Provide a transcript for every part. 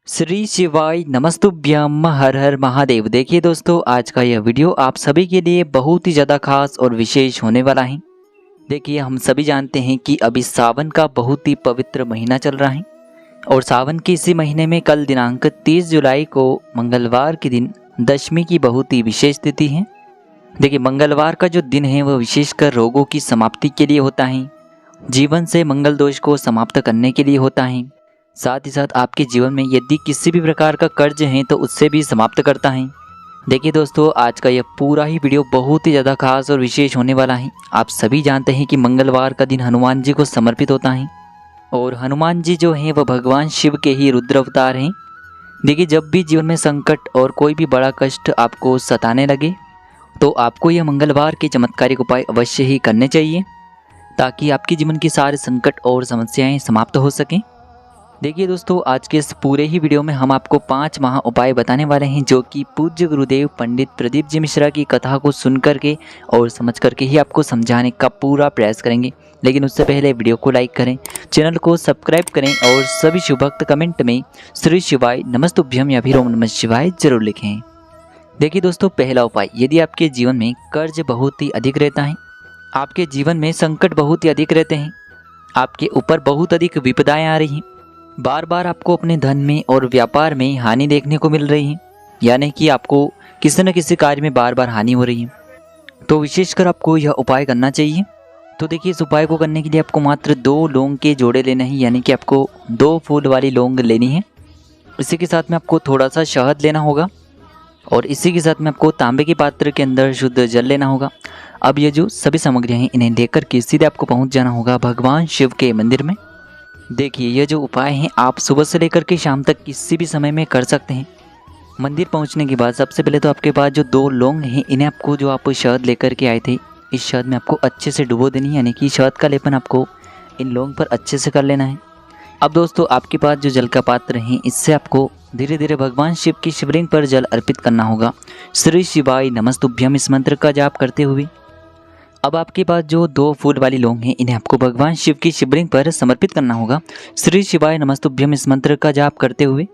श्री शिवाय नमस्तुभ्यम हर हर महादेव। देखिए दोस्तों, आज का यह वीडियो आप सभी के लिए बहुत ही ज़्यादा खास और विशेष होने वाला है। देखिए, हम सभी जानते हैं कि अभी सावन का बहुत ही पवित्र महीना चल रहा है और सावन के इसी महीने में कल दिनांक 30 जुलाई को मंगलवार के दिन दशमी की बहुत ही विशेष तिथि है। देखिए, मंगलवार का जो दिन है वह विशेषकर रोगों की समाप्ति के लिए होता है, जीवन से मंगल दोष को समाप्त करने के लिए होता है। साथ ही साथ आपके जीवन में यदि किसी भी प्रकार का कर्ज है तो उससे भी समाप्त करता है। देखिए दोस्तों, आज का यह पूरा ही वीडियो बहुत ही ज़्यादा खास और विशेष होने वाला है। आप सभी जानते हैं कि मंगलवार का दिन हनुमान जी को समर्पित होता है और हनुमान जी जो हैं वह भगवान शिव के ही रुद्र अवतार हैं। देखिए, जब भी जीवन में संकट और कोई भी बड़ा कष्ट आपको सताने लगे तो आपको यह मंगलवार के चमत्कारिक उपाय अवश्य ही करने चाहिए ताकि आपके जीवन के सारे संकट और समस्याएं समाप्त हो सकें। देखिए दोस्तों, आज के इस पूरे ही वीडियो में हम आपको 5 महा उपाय बताने वाले हैं जो कि पूज्य गुरुदेव पंडित प्रदीप जी मिश्रा की कथा को सुन करके और समझ करके ही आपको समझाने का पूरा प्रयास करेंगे। लेकिन उससे पहले वीडियो को लाइक करें, चैनल को सब्सक्राइब करें और सभी शुभ भक्त कमेंट में श्री शिवाय नमस्तुभ्यम या फिर ओम नमः शिवाय जरूर लिखें। देखिए दोस्तों, पहला उपाय, यदि आपके जीवन में कर्ज बहुत ही अधिक रहता है, आपके जीवन में संकट बहुत ही अधिक रहते हैं, आपके ऊपर बहुत अधिक विपदाएं आ रही हैं, बार बार आपको अपने धन में और व्यापार में हानि देखने को मिल रही है, यानी कि आपको किसी न किसी कार्य में बार बार हानि हो रही है, तो विशेषकर आपको यह उपाय करना चाहिए। तो देखिए, इस उपाय को करने के लिए आपको मात्र 2 लौंग के जोड़े लेने हैं, यानी कि आपको 2 फूल वाली लौंग लेनी है। इसी के साथ में आपको थोड़ा सा शहद लेना होगा और इसी के साथ में आपको तांबे के पात्र के अंदर शुद्ध जल लेना होगा। अब ये जो सभी सामग्रियाँ हैं इन्हें लेकर के सीधे आपको पहुँच जाना होगा भगवान शिव के मंदिर में। देखिए, ये जो उपाय हैं आप सुबह से लेकर के शाम तक किसी भी समय में कर सकते हैं। मंदिर पहुंचने के बाद सबसे पहले तो आपके पास जो 2 लौंग हैं इन्हें आपको जो आप शहद लेकर के आए थे, इस शहद में आपको अच्छे से डुबो देनी है, यानी कि शहद का लेपन आपको इन लौंग पर अच्छे से कर लेना है। अब दोस्तों, आपके पास जो जल का पात्र है इससे आपको धीरे धीरे भगवान शिव की शिवलिंग पर जल अर्पित करना होगा। श्री शिवाय नमस्तुभ्यम इस मंत्र का जाप करते हुए अब आपके पास जो 2 फूल वाली लौंग हैं इन्हें आपको भगवान शिव की शिवलिंग पर समर्पित करना होगा। श्री शिवाय नमस्तुभ्यम इस मंत्र का जाप करते हुए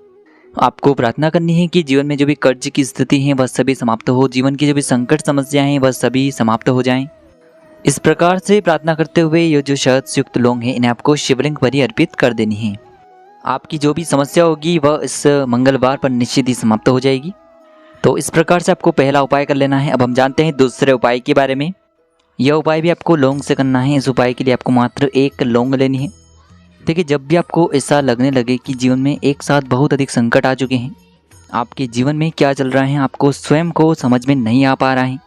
आपको प्रार्थना करनी है कि जीवन में जो भी कर्ज की स्थिति है वह सभी समाप्त हो, जीवन की जो भी संकट समस्याएं हैं वह सभी समाप्त हो जाएं। इस प्रकार से प्रार्थना करते हुए ये जो शहद से युक्त लौंग है इन्हें आपको शिवलिंग पर ही अर्पित कर देनी है। आपकी जो भी समस्या होगी वह इस मंगलवार पर निश्चित ही समाप्त हो जाएगी। तो इस प्रकार से आपको पहला उपाय कर लेना है। अब हम जानते हैं दूसरे उपाय के बारे में। यह उपाय भी आपको लौंग से करना है। इस उपाय के लिए आपको मात्र 1 लौंग लेनी है। देखिए, जब भी आपको ऐसा लगने लगे कि जीवन में एक साथ बहुत अधिक संकट आ चुके हैं, आपके जीवन में क्या चल रहा है आपको स्वयं को समझ में नहीं आ पा रहा है,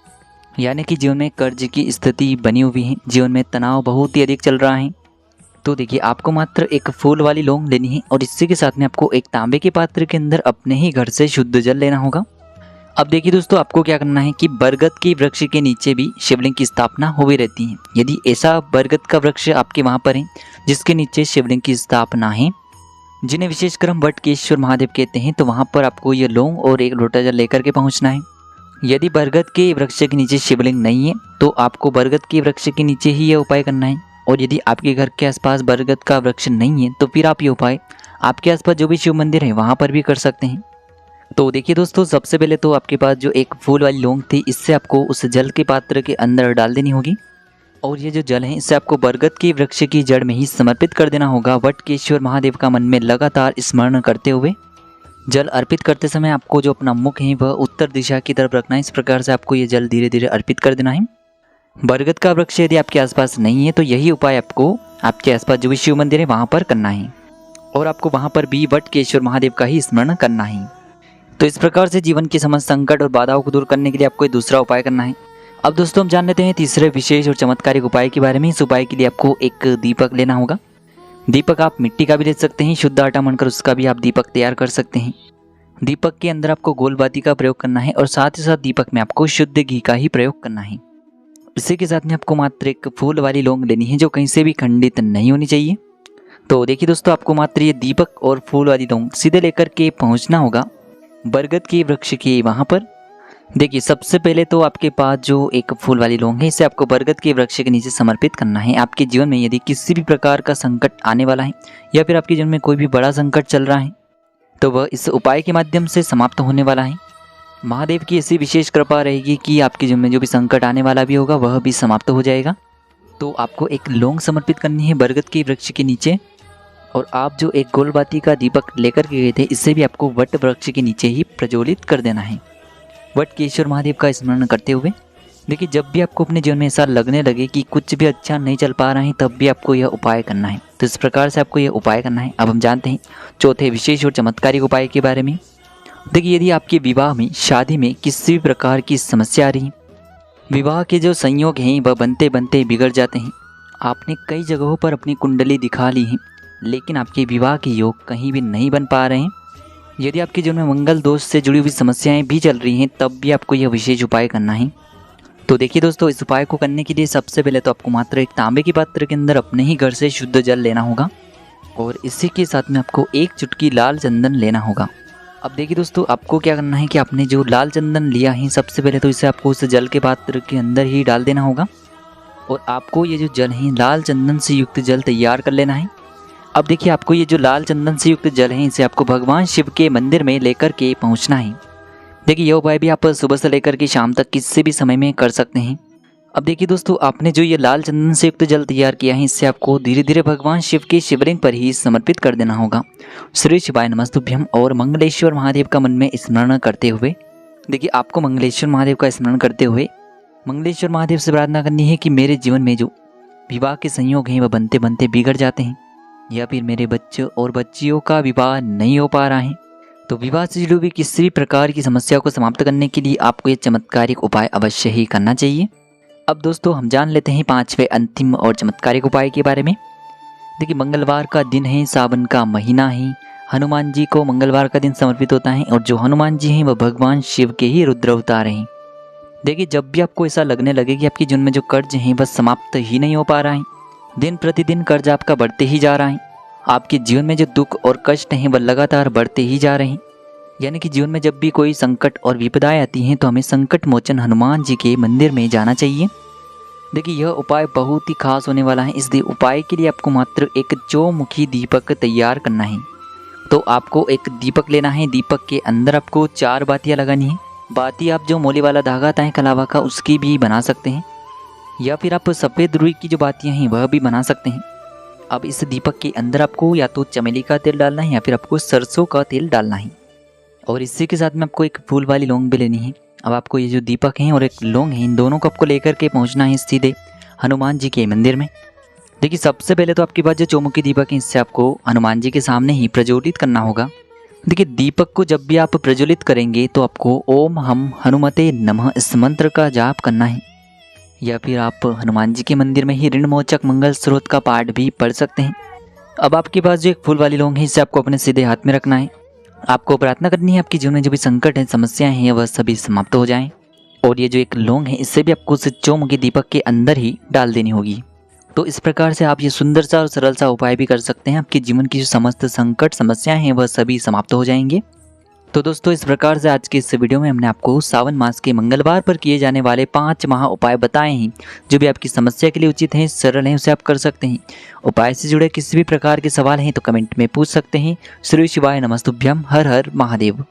यानी कि जीवन में कर्ज की स्थिति बनी हुई है, जीवन में तनाव बहुत ही अधिक चल रहा है, तो देखिए आपको मात्र 1 फूल वाली लौंग लेनी है और इसी के साथ में आपको एक तांबे के पात्र के अंदर अपने ही घर से शुद्ध जल लेना होगा। अब देखिए दोस्तों, आपको क्या करना है कि बरगद के वृक्ष के नीचे भी शिवलिंग की स्थापना हुई रहती है। यदि ऐसा बरगद का वृक्ष आपके वहाँ पर है जिसके नीचे शिवलिंग की स्थापना है, जिन्हें विशेषकर हम वटकेश्वर महादेव कहते हैं, तो वहाँ पर आपको ये लौंग और 1 लोटा जल लेकर के पहुँचना है। यदि बरगद के वृक्ष के नीचे शिवलिंग नहीं है तो आपको बरगद के वृक्ष के नीचे ही यह उपाय करना है, और यदि आपके घर के आसपास बरगद का वृक्ष नहीं है तो फिर आप ये उपाय आपके आसपास जो भी शिव मंदिर है वहाँ पर भी कर सकते हैं। तो देखिए दोस्तों, सबसे पहले तो आपके पास जो 1 फूल वाली लौंग थी इससे आपको उस जल के पात्र के अंदर डाल देनी होगी और ये जो जल है इससे आपको बरगद के वृक्ष की जड़ में ही समर्पित कर देना होगा। वटकेश्वर महादेव का मन में लगातार स्मरण करते हुए जल अर्पित करते समय आपको जो अपना मुख है वह उत्तर दिशा की तरफ रखना है। इस प्रकार से आपको ये जल धीरे धीरे अर्पित कर देना है। बरगद का वृक्ष यदि आपके आसपास नहीं है तो यही उपाय आपको आपके आसपास जो भी शिव मंदिर है वहाँ पर करना है और आपको वहाँ पर भी वटकेश्वर महादेव का ही स्मरण करना है। तो इस प्रकार से जीवन के समस्त संकट और बाधाओं को दूर करने के लिए आपको दूसरा उपाय करना है। अब दोस्तों, हम जान लेते हैं तीसरे विशेष और चमत्कारिक उपाय के बारे में। इस उपाय के लिए आपको एक दीपक लेना होगा। दीपक आप मिट्टी का भी ले सकते हैं, शुद्ध आटा मानकर उसका भी आप दीपक तैयार कर सकते हैं। दीपक के अंदर आपको गोलबाती का प्रयोग करना है और साथ ही साथ दीपक में आपको शुद्ध घी का ही प्रयोग करना है। इसी के साथ में आपको मात्र 1 फूल वाली लौंग लेनी है जो कहीं से भी खंडित नहीं होनी चाहिए। तो देखिए दोस्तों, आपको मात्र ये दीपक और फूल वाली लौंग सीधे लेकर के पहुँचना होगा बरगद के वृक्ष के वहाँ पर। देखिए, सबसे पहले तो आपके पास जो 1 फूल वाली लौंग है इसे आपको बरगद के वृक्ष के नीचे समर्पित करना है। आपके जीवन में यदि किसी भी प्रकार का संकट आने वाला है या फिर आपके जीवन में कोई भी बड़ा संकट चल रहा है तो वह इस उपाय के माध्यम से समाप्त होने वाला है। महादेव की ऐसी विशेष कृपा रहेगी कि आपके जीवन में जो भी संकट आने वाला भी होगा वह भी समाप्त हो जाएगा। तो आपको एक लौंग समर्पित करनी है बरगद के वृक्ष के नीचे, और आप जो एक गोलबाती का दीपक लेकर के गए थे इसे भी आपको वट वृक्ष के नीचे ही प्रज्वलित कर देना है, वटकेश्वर महादेव का स्मरण करते हुए। देखिए, जब भी आपको अपने जीवन में ऐसा लगने लगे कि कुछ भी अच्छा नहीं चल पा रहा है तब भी आपको यह उपाय करना है। तो इस प्रकार से आपको यह उपाय करना है। अब हम जानते हैं चौथे विशेष और चमत्कारिक उपाय के बारे में। देखिए, यदि आपके विवाह में, शादी में किसी भी प्रकार की समस्या आ रही है, विवाह के जो संयोग हैं वह बनते बनते बिगड़ जाते हैं, आपने कई जगहों पर अपनी कुंडली दिखा ली है लेकिन आपके विवाह के योग कहीं भी नहीं बन पा रहे हैं, यदि आपके जीवन में मंगल दोष से जुड़ी हुई समस्याएं भी चल रही हैं तब भी आपको यह विशेष उपाय करना है। तो देखिए दोस्तों, इस उपाय को करने के लिए सबसे पहले तो आपको मात्र एक तांबे के पात्र के अंदर अपने ही घर से शुद्ध जल लेना होगा, और इसी के साथ में आपको एक चुटकी लाल चंदन लेना होगा। अब देखिए दोस्तों, आपको क्या करना है कि आपने जो लाल चंदन लिया है सबसे पहले तो इसे आपको उस जल के पात्र के अंदर ही डाल देना होगा, और आपको ये जो जल है लाल चंदन से युक्त जल तैयार कर लेना है। अब देखिए, आपको ये जो लाल चंदन से युक्त जल है इसे आपको भगवान शिव के मंदिर में लेकर के पहुंचना है। देखिए, यह उपाय भी आप सुबह से लेकर के शाम तक किसी भी समय में कर सकते हैं। अब देखिए दोस्तों, आपने जो ये लाल चंदन से युक्त जल तैयार किया है इससे आपको धीरे धीरे भगवान शिव के शिवलिंग पर ही समर्पित कर देना होगा। श्री शिवाय नमस्तुभ्यम और मंगलेश्वर महादेव का मन में स्मरण करते हुए, देखिए आपको मंगलेश्वर महादेव का स्मरण करते हुए मंगलेश्वर महादेव से प्रार्थना करनी है कि मेरे जीवन में जो विवाह के संयोग हैं वह बनते बनते बिगड़ जाते हैं, या फिर मेरे बच्चों और बच्चियों का विवाह नहीं हो पा रहा है। तो विवाह से जुड़ी हुई किसी भी प्रकार की समस्या को समाप्त करने के लिए आपको ये चमत्कारिक उपाय अवश्य ही करना चाहिए। अब दोस्तों, हम जान लेते हैं पांचवें अंतिम और चमत्कारिक उपाय के बारे में। देखिए, मंगलवार का दिन है, सावन का महीना है, हनुमान जी को मंगलवार का दिन समर्पित होता है, और जो हनुमान जी हैं वह भगवान शिव के ही रुद्र अवतार हैं। देखिए, जब भी आपको ऐसा लगने लगे कि आपके जीवन में जो कर्ज हैं वह समाप्त ही नहीं हो पा रहा है, दिन प्रतिदिन कर्ज आपका बढ़ते ही जा रहा है, आपके जीवन में जो दुख और कष्ट हैं वह लगातार बढ़ते ही जा रहे हैं, यानी कि जीवन में जब भी कोई संकट और विपदाएं आती हैं तो हमें संकट मोचन हनुमान जी के मंदिर में जाना चाहिए। देखिए, यह उपाय बहुत ही खास होने वाला है। इस उपाय के लिए आपको मात्र एक चौमुखी दीपक तैयार करना है। तो आपको एक दीपक लेना है, दीपक के अंदर आपको 4 बातियाँ लगानी है। बाती आप जो मोली वाला धागा आता है कलावा का उसकी भी बना सकते हैं, या फिर आप सफ़ेद रुई की जो बातियाँ हैं वह भी बना सकते हैं। अब इस दीपक के अंदर आपको या तो चमेली का तेल डालना है या फिर आपको सरसों का तेल डालना है, और इसी के साथ में आपको एक फूल वाली लौंग भी लेनी है। अब आपको ये जो दीपक हैं और एक लौंग है, इन दोनों को आपको लेकर के पहुंचना है सीधे हनुमान जी के मंदिर में। देखिए, सबसे पहले तो आपके पास जो चौमुखी दीपक है इससे आपको हनुमान जी के सामने ही प्रज्वलित करना होगा। देखिए, दीपक को जब भी आप प्रज्वलित करेंगे तो आपको ओम हम हनुमते नमः इस मंत्र का जाप करना है, या फिर आप हनुमान जी के मंदिर में ही ऋणमोचक मंगल स्रोत का पाठ भी पढ़ सकते हैं। अब आपके पास जो एक फूल वाली लौंग है इसे आपको अपने सीधे हाथ में रखना है। आपको प्रार्थना करनी है आपके जीवन में जो भी संकट है, समस्याएं हैं वह सभी समाप्त हो जाएं, और ये जो एक लौंग है इससे भी आपको उस चौमुखी दीपक के अंदर ही डाल देनी होगी। तो इस प्रकार से आप ये सुंदर सा और सरल सा उपाय भी कर सकते हैं। आपके जीवन की जो समस्त संकट समस्याएं हैं वह सभी समाप्त हो जाएंगे। तो दोस्तों, इस प्रकार से आज के इस वीडियो में हमने आपको सावन मास के मंगलवार पर किए जाने वाले 5 महा उपाय बताए हैं, जो भी आपकी समस्या के लिए उचित हैं, सरल हैं, उसे आप कर सकते हैं। उपाय से जुड़े किसी भी प्रकार के सवाल हैं तो कमेंट में पूछ सकते हैं। श्री शिवाय नमस्तुभ्यम। हर हर महादेव।